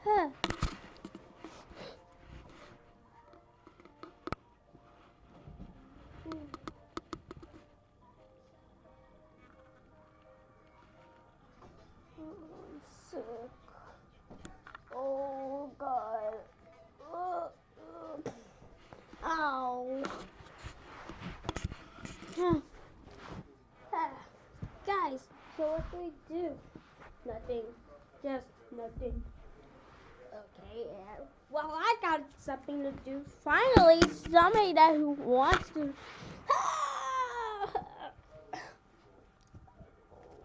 Huh. I'm sick. Oh God. Ow. Guys, so what do we do? Nothing. Just nothing. Okay, yeah. Well, I got something to do. Finally, somebody that who wants to.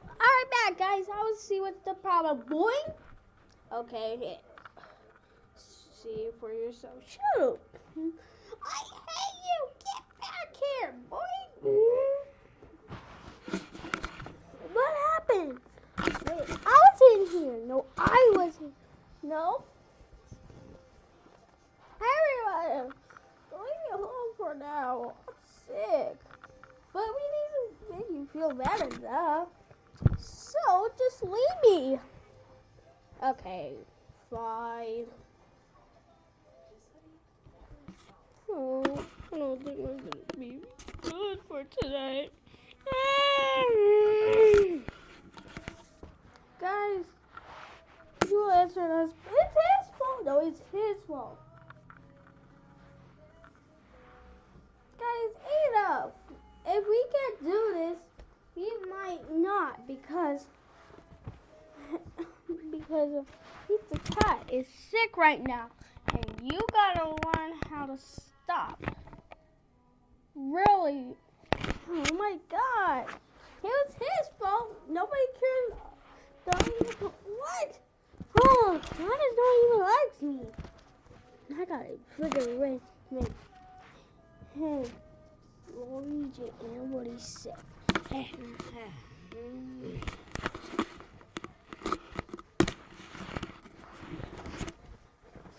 Alright, back, guys. I will see what's the problem. Boing. Okay, yeah. See for yourself. Shut up. I hate you. Get back here, boy. What happened? Wait, I was in here. No, I wasn't. No. Everyone, leave me alone for now. I'm sick. But we need to make you feel better, duh. So, just leave me. Okay, fine. Oh, I don't think I'm gonna be good for tonight. Guys, you answered us. It's his fault. No, it's his fault. Guys, enough. If we can't do this, we might not because Pizza Cat is sick right now, and you gotta learn how to stop. Really? Oh my God! It was his fault. Nobody cares. What? Oh, Hannah's not even likes me. I got a freaking ring. Hey, Luigi, nobody's sick.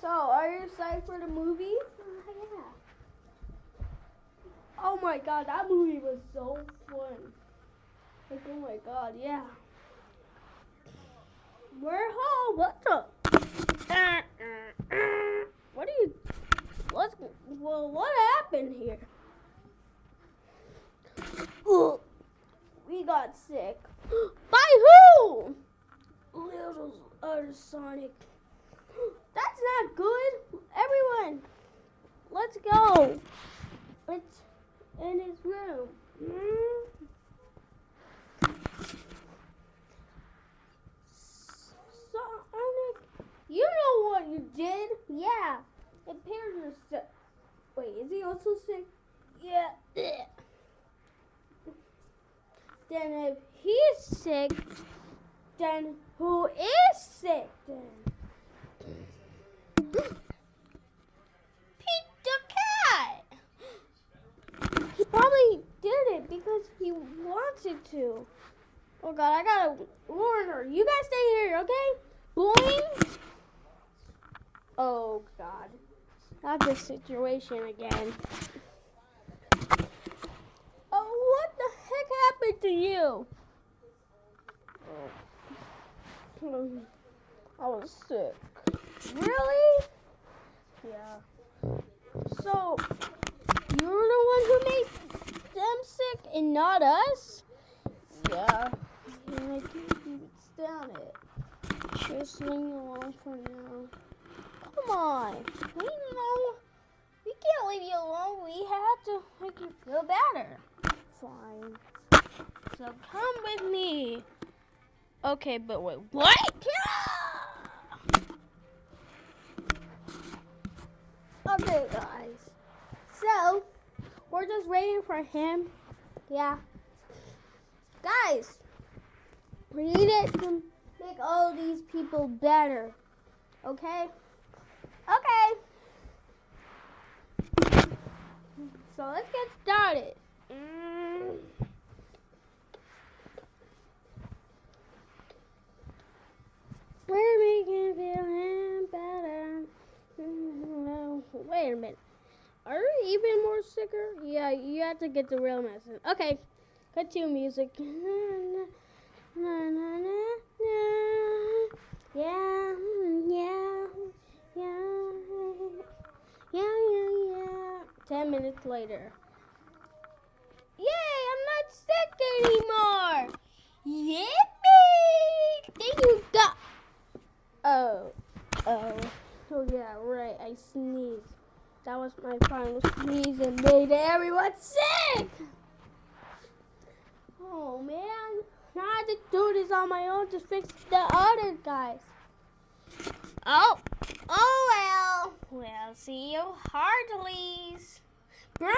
So, are you excited for the movie? Yeah. Oh my God, that movie was so fun. Like, oh my God, yeah. We're home. What's up? What are you? What happened here? We got sick. By who? Little Sonic. That's not good. Everyone, let's go. It's in his room. Sonic, you know what you did? Yeah. It appears you're sick. Wait, is he also sick? Yeah. Then if he's sick, then who is sick then? Pete the cat. He probably did it because he wanted to. Oh God, I gotta warn her. You guys stay here, okay? Boing. Oh God, not this situation again. Oh, what the heck happened to you? Oh, I was sick. Really? Yeah. So, you're the one who made them sick and not us? Yeah. And I can't stand it. Just leave me alone for now. Come on. We know. We can't leave you alone. We have to make you feel better. Fine. So come with me. Okay, but wait. What? Okay, guys. So, we're just waiting for him. Yeah. Guys, we needed to make all these people better. Okay? Okay. So, let's get started. We're making feeling better. Wait a minute. Are you even more sicker? Yeah, you have to get the real medicine. Okay, cut to music. Na, na, na, na. Yeah, yeah, yeah, yeah. 10 minutes later. Yay, I'm not sick anymore. Yippee! Then you got. Oh. Oh yeah, right. I sneezed. That was my final sneeze and made everyone sick. Oh man, now I have to do this on my own to fix the other guys. Oh well. We'll see you heartilies. Burn.